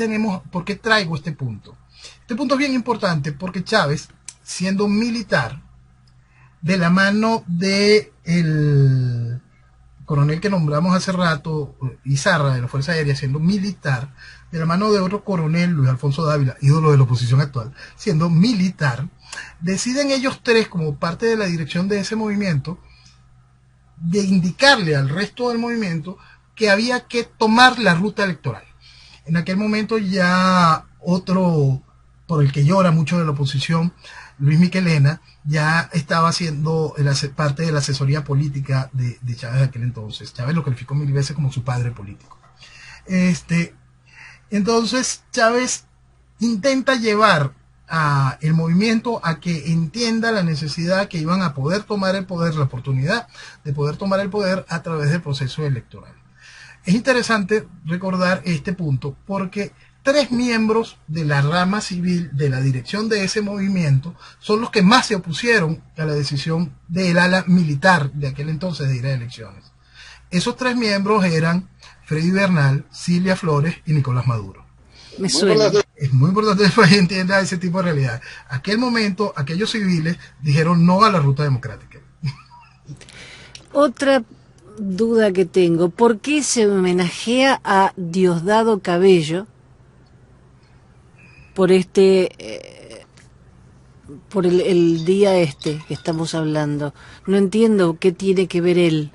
S2: traigo este punto? Este punto es bien importante porque Chávez, siendo militar, de la mano de el coronel que nombramos hace rato, Izarra, de la Fuerza Aérea, siendo militar, de la mano de otro coronel, Luis Alfonso Dávila, ídolo de la oposición actual, siendo militar, deciden ellos tres, como parte de la dirección de ese movimiento, de indicarle al resto del movimiento que había que tomar la ruta electoral. En aquel momento ya otro, por el que llora mucho de la oposición, Luis Michelena, ya estaba haciendo parte de la asesoría política de Chávez de aquel entonces. Chávez lo calificó mil veces como su padre político. Entonces Chávez intenta llevar a el movimiento a que entienda la necesidad que iban a poder tomar el poder, la oportunidad de poder tomar el poder a través del proceso electoral. Es interesante recordar este punto porque 3 miembros de la rama civil de la dirección de ese movimiento son los que más se opusieron a la decisión del ala militar de aquel entonces de ir a elecciones. Esos 3 miembros eran Freddy Bernal, Cilia Flores y Nicolás Maduro.
S1: Me suena.
S2: Es muy importante que el país entienda ese tipo de realidad. Aquel momento, aquellos civiles dijeron no a la ruta democrática.
S1: Otra duda que tengo, ¿por qué se homenajea a Diosdado Cabello por por el día que estamos hablando? No entiendo qué tiene que ver él.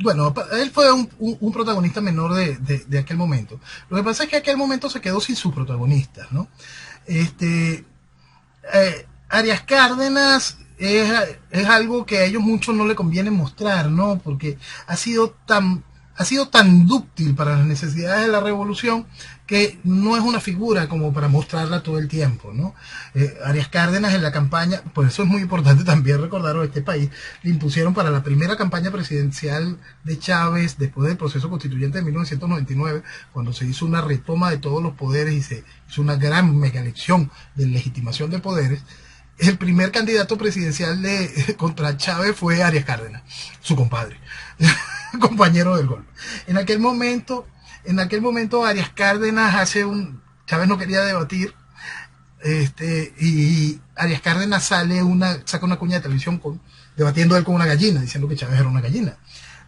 S2: Bueno, él fue un protagonista menor de aquel momento. Lo que pasa es que aquel momento se quedó sin sus protagonistas, ¿no? Arias Cárdenas es algo que a ellos muchos no le conviene mostrar, ¿no? Porque ha sido tan dúctil para las necesidades de la revolución que no es una figura como para mostrarla todo el tiempo, ¿no? Arias Cárdenas en la campaña, por eso es muy importante también recordarlo, este país, le impusieron para la primera campaña presidencial de Chávez, después del proceso constituyente de 1999, cuando se hizo una retoma de todos los poderes y se hizo una gran mega elección de legitimación de poderes. El primer candidato presidencial contra Chávez fue Arias Cárdenas, su compadre, compañero del golpe. En aquel momento Arias Cárdenas Chávez no quería debatir, y Arias Cárdenas saca una cuña de televisión debatiendo él con una gallina, diciendo que Chávez era una gallina.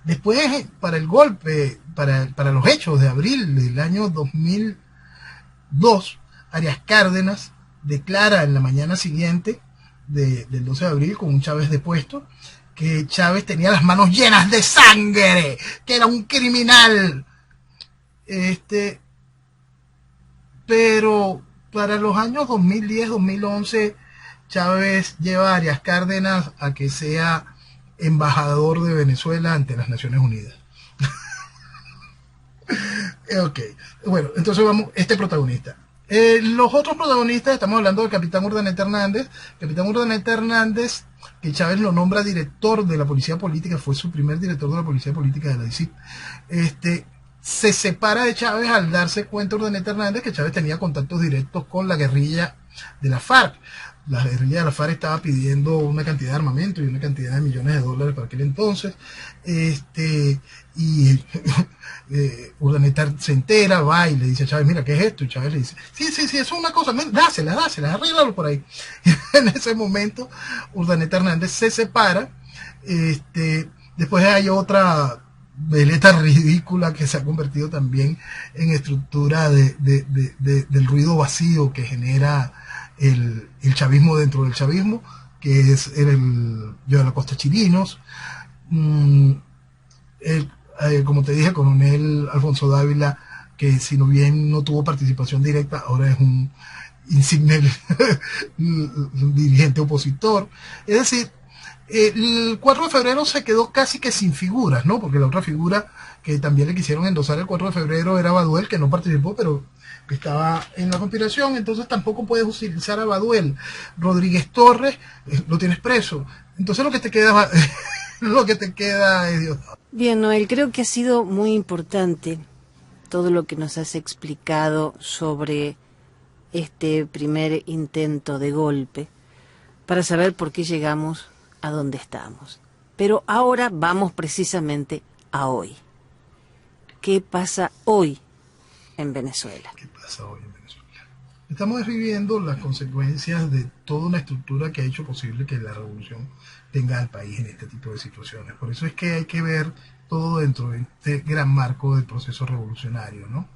S2: Después, para el golpe, para los hechos de abril del año 2002, Arias Cárdenas declara en la mañana siguiente del 12 de abril, con un Chávez depuesto, que Chávez tenía las manos llenas de sangre, que era un criminal. Pero para los años 2010-2011, Chávez lleva a Arias Cárdenas a que sea embajador de Venezuela ante las Naciones Unidas. Ok, bueno, entonces vamos, protagonista. Los otros protagonistas, estamos hablando del capitán Urdaneta Hernández. Capitán Urdaneta Hernández, que Chávez lo nombra director de la Policía Política, fue su primer director de la Policía Política de la DICIP. Se separa de Chávez al darse cuenta Urdaneta Hernández que Chávez tenía contactos directos con la guerrilla de la FARC. La guerrilla de la FARC estaba pidiendo una cantidad de armamento y una cantidad de millones de dólares para aquel entonces. Urdaneta se entera, va y le dice a Chávez, mira, ¿qué es esto? Y Chávez le dice, sí, eso es una cosa, dáselas, arréglalo por ahí. En ese momento, Urdaneta Hernández se separa, Después hay otra veleta ridícula que se ha convertido también en estructura del ruido vacío que genera el chavismo dentro del chavismo, que es yo de la Costa Chirinos, como te dije, coronel Alfonso Dávila, que si no bien no tuvo participación directa, ahora es un insigne dirigente opositor. Es decir, el 4 de febrero se quedó casi que sin figuras, ¿no? Porque la otra figura que también le quisieron endosar el 4 de febrero era Baduel, que no participó, pero que estaba en la conspiración, entonces tampoco puedes utilizar a Baduel. Rodríguez Torres, lo tienes preso. Entonces lo que te queda, lo que te queda es Dios.
S1: Bien, Noel, creo que ha sido muy importante todo lo que nos has explicado sobre este primer intento de golpe para saber por qué llegamos a donde estamos. Pero ahora vamos precisamente a hoy. ¿Qué pasa hoy en Venezuela?
S2: ¿Qué pasa hoy en Venezuela? Estamos viviendo las consecuencias de toda una estructura que ha hecho posible que la revolución tenga al país en este tipo de situaciones. Por eso es que hay que ver todo dentro de este gran marco del proceso revolucionario, ¿no?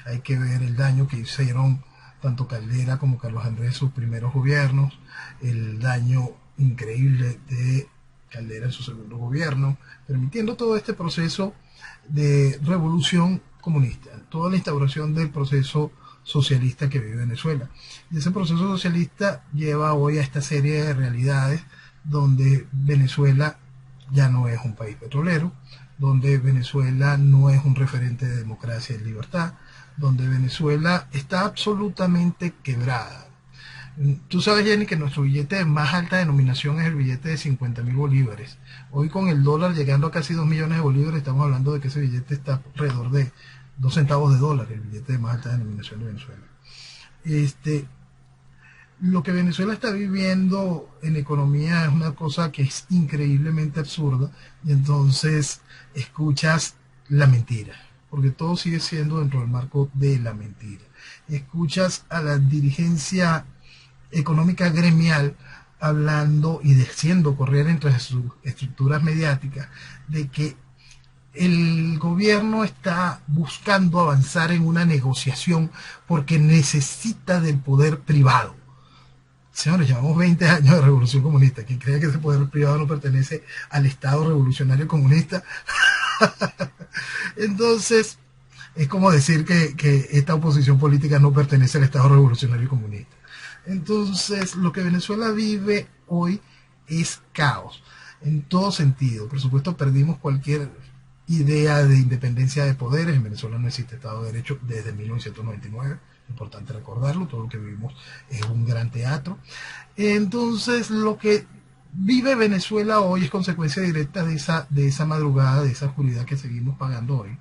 S2: Hay que ver el daño que hicieron tanto Caldera como Carlos Andrés, sus primeros gobiernos, el daño increíble de Caldera en su segundo gobierno, permitiendo todo este proceso de revolución comunista, toda la instauración del proceso socialista que vive Venezuela. Y ese proceso socialista lleva hoy a esta serie de realidades donde Venezuela ya no es un país petrolero, donde Venezuela no es un referente de democracia y libertad, donde Venezuela está absolutamente quebrada. Tú sabes, Jenny, que nuestro billete de más alta denominación es el billete de 50.000 bolívares. Hoy, con el dólar llegando a casi 2 millones de bolívares, estamos hablando de que ese billete está alrededor de 2 centavos de dólar, el billete de más alta denominación de Venezuela. Lo que Venezuela está viviendo en economía es una cosa que es increíblemente absurda, y entonces escuchas la mentira, porque todo sigue siendo dentro del marco de la mentira. Escuchas a la dirigencia económica gremial hablando y diciendo correr entre sus estructuras mediáticas de que el gobierno está buscando avanzar en una negociación porque necesita del poder privado. Señores, llevamos 20 años de revolución comunista. Quien cree que ese poder privado no pertenece al Estado revolucionario comunista. Entonces, es como decir que esta oposición política no pertenece al Estado revolucionario comunista. Entonces, lo que Venezuela vive hoy es caos, en todo sentido. Por supuesto, perdimos cualquier idea de independencia de poderes. En Venezuela no existe Estado de Derecho desde 1999. Importante recordarlo, todo lo que vivimos es un gran teatro. Entonces, lo que vive Venezuela hoy es consecuencia directa de esa madrugada, de esa oscuridad que seguimos pagando hoy.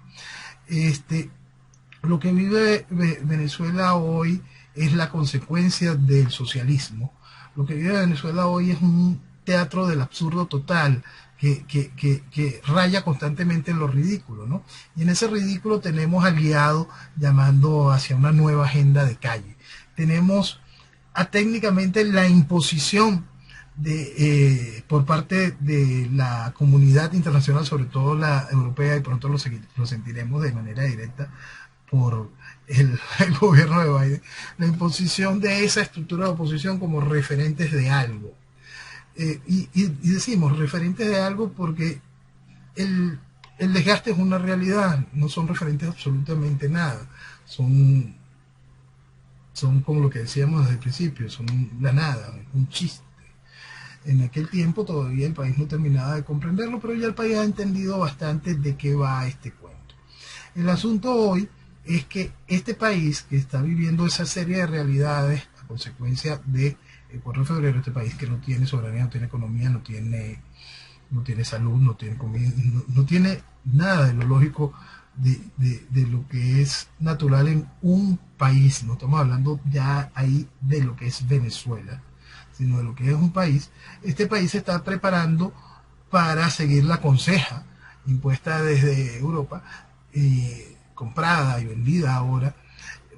S2: Lo que vive Venezuela hoy es la consecuencia del socialismo. Lo que vive Venezuela hoy es un teatro del absurdo total, que raya constantemente en lo ridículo, ¿no? Y en ese ridículo tenemos aliados llamando hacia una nueva agenda de calle. Tenemos técnicamente la imposición por parte de la comunidad internacional, sobre todo la europea, y pronto lo sentiremos de manera directa por el gobierno de Biden, la imposición de esa estructura de oposición como referentes de algo. Y decimos referentes de algo porque el desgaste es una realidad, no son referentes absolutamente nada, son como lo que decíamos desde el principio, son la nada, un chiste. En aquel tiempo todavía el país no terminaba de comprenderlo, pero ya el país ha entendido bastante de qué va este cuento. El asunto hoy es que este país que está viviendo esa serie de realidades a consecuencia de el 4 de febrero, este país que no tiene soberanía, no tiene economía, no tiene salud, no tiene comida, no tiene nada de lo lógico de lo que es natural en un país. No estamos hablando ya ahí de lo que es Venezuela, sino de lo que es un país. Este país se está preparando para seguir la conseja impuesta desde Europa, comprada y vendida ahora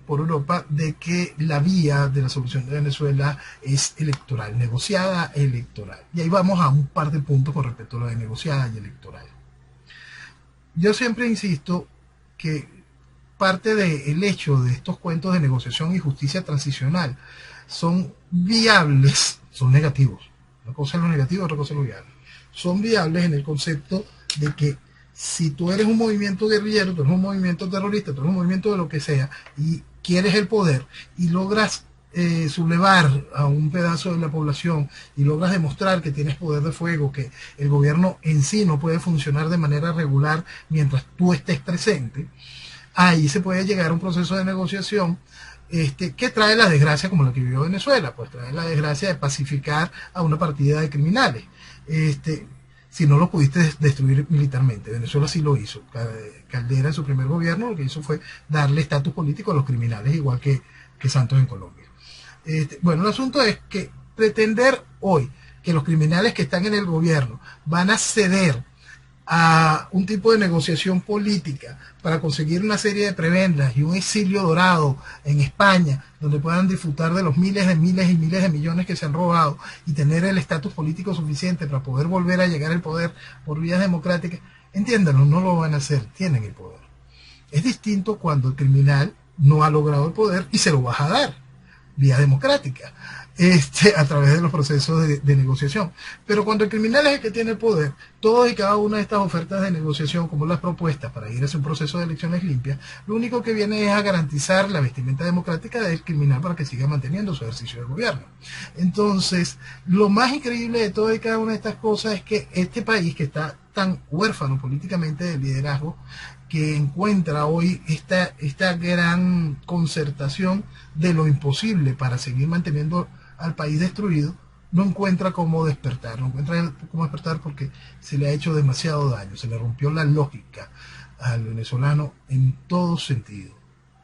S2: por Europa de que la vía de la solución de Venezuela es electoral, negociada electoral. Y ahí vamos a un par de puntos con respecto a lo de negociada y electoral. Yo siempre insisto que parte del hecho de estos cuentos de negociación y justicia transicional son viables, son negativos. Una cosa es lo negativo, otra cosa es lo viable. Son viables en el concepto de que si tú eres un movimiento guerrillero, tú eres un movimiento terrorista, tú eres un movimiento de lo que sea, y quieres el poder y logras sublevar a un pedazo de la población y logras demostrar que tienes poder de fuego, que el gobierno en sí no puede funcionar de manera regular mientras tú estés presente, ahí se puede llegar a un proceso de negociación que trae la desgracia como la que vivió Venezuela, pues trae la desgracia de pacificar a una partida de criminales. Si no lo pudiste destruir militarmente. Venezuela sí lo hizo. Caldera en su primer gobierno lo que hizo fue darle estatus político a los criminales, igual que Santos en Colombia. Bueno, el asunto es que pretender hoy que los criminales que están en el gobierno van a ceder a un tipo de negociación política para conseguir una serie de prebendas y un exilio dorado en España, donde puedan disfrutar de los miles y miles de millones que se han robado y tener el estatus político suficiente para poder volver a llegar al poder por vías democráticas, entiéndanlo, no lo van a hacer, tienen el poder. Es distinto cuando el criminal no ha logrado el poder y se lo vas a dar, vía democrática. A través de los procesos de negociación. Pero cuando el criminal es el que tiene el poder, todas y cada una de estas ofertas de negociación, como las propuestas para ir hacia un proceso de elecciones limpias, lo único que viene es a garantizar la vestimenta democrática del criminal para que siga manteniendo su ejercicio de gobierno. Entonces, lo más increíble de todas y cada una de estas cosas es que este país, que está tan huérfano políticamente de liderazgo, que encuentra hoy esta gran concertación de lo imposible para seguir manteniendo al país destruido, no encuentra cómo despertar, porque se le ha hecho demasiado daño, se le rompió la lógica al venezolano en todo sentido.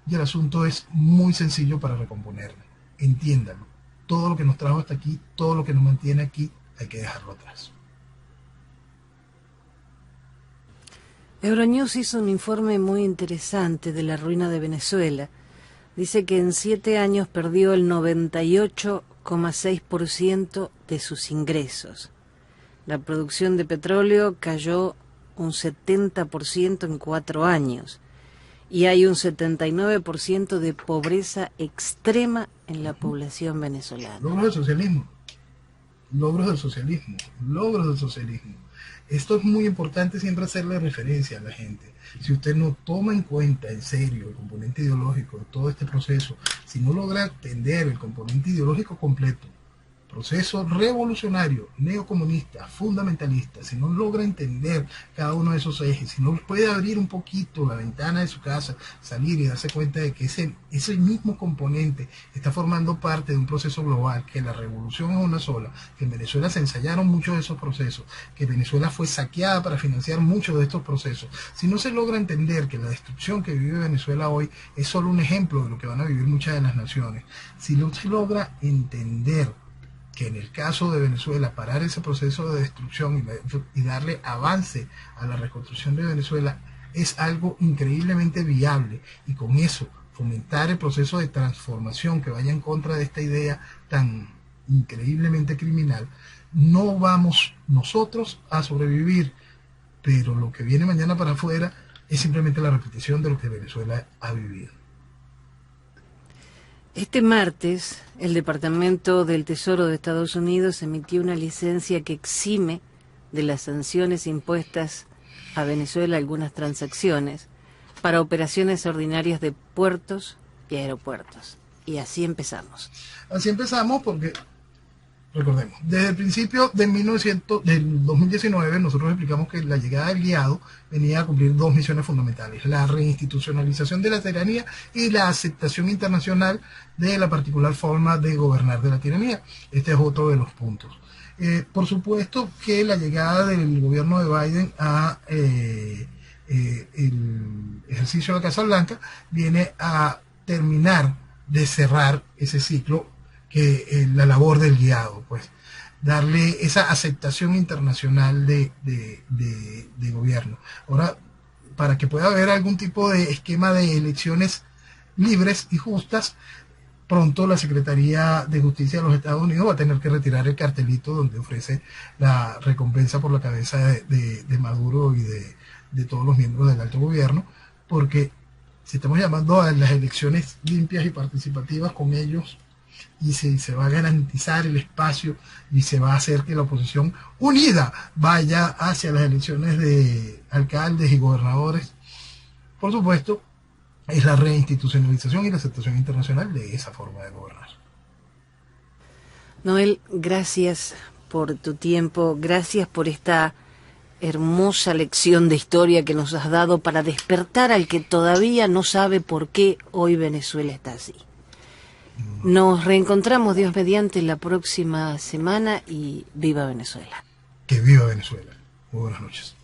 S2: Y el asunto es muy sencillo para recomponerlo. Entiéndalo, todo lo que nos trajo hasta aquí, todo lo que nos mantiene aquí, hay que dejarlo atrás.
S1: Euronews hizo un informe muy interesante de la ruina de Venezuela. Dice que en 7 años perdió el 98,6% de sus ingresos. La producción de petróleo cayó un 70% en 4 años. Y hay un 79% de pobreza extrema en la población venezolana.
S2: Logros del socialismo. Logros del socialismo. Logros del socialismo. Esto es muy importante siempre hacerle referencia a la gente. Si usted no toma en cuenta en serio el componente ideológico de todo este proceso, si no logra entender el componente ideológico completo, proceso revolucionario, neocomunista, fundamentalista, si no logra entender cada uno de esos ejes, si no puede abrir un poquito la ventana de su casa, salir y darse cuenta de que ese mismo componente está formando parte de un proceso global, que la revolución es una sola, que en Venezuela se ensayaron muchos de esos procesos, que Venezuela fue saqueada para financiar muchos de estos procesos. Si no se logra entender que la destrucción que vive Venezuela hoy es solo un ejemplo de lo que van a vivir muchas de las naciones, si no se logra entender que en el caso de Venezuela parar ese proceso de destrucción y darle avance a la reconstrucción de Venezuela es algo increíblemente viable, y con eso fomentar el proceso de transformación que vaya en contra de esta idea tan increíblemente criminal, no vamos nosotros a sobrevivir, pero lo que viene mañana para afuera es simplemente la repetición de lo que Venezuela ha vivido.
S1: Este martes, el Departamento del Tesoro de Estados Unidos emitió una licencia que exime de las sanciones impuestas a Venezuela algunas transacciones para operaciones ordinarias de puertos y aeropuertos. Y así empezamos.
S2: Así empezamos porque, recordemos, desde el principio del 2019 nosotros explicamos que la llegada del guiado venía a cumplir 2 misiones fundamentales: la reinstitucionalización de la tiranía y la aceptación internacional de la particular forma de gobernar de la tiranía. Este es otro de los puntos. Por supuesto que la llegada del gobierno de Biden a el ejercicio de la Casa Blanca viene a terminar de cerrar ese ciclo, que la labor del guiado, pues darle esa aceptación internacional de gobierno. Ahora, para que pueda haber algún tipo de esquema de elecciones libres y justas, pronto la Secretaría de Justicia de los Estados Unidos va a tener que retirar el cartelito donde ofrece la recompensa por la cabeza de Maduro y de todos los miembros del alto gobierno, porque si estamos llamando a las elecciones limpias y participativas con ellos, y se va a garantizar el espacio y se va a hacer que la oposición unida vaya hacia las elecciones de alcaldes y gobernadores, por supuesto, es la reinstitucionalización y la aceptación internacional de esa forma de gobernar.
S1: Noel, gracias por tu tiempo, gracias por esta hermosa lección de historia que nos has dado para despertar al que todavía no sabe por qué hoy Venezuela está así. Nos reencontramos, Dios mediante, la próxima semana y viva Venezuela.
S2: Que viva Venezuela. Muy buenas noches.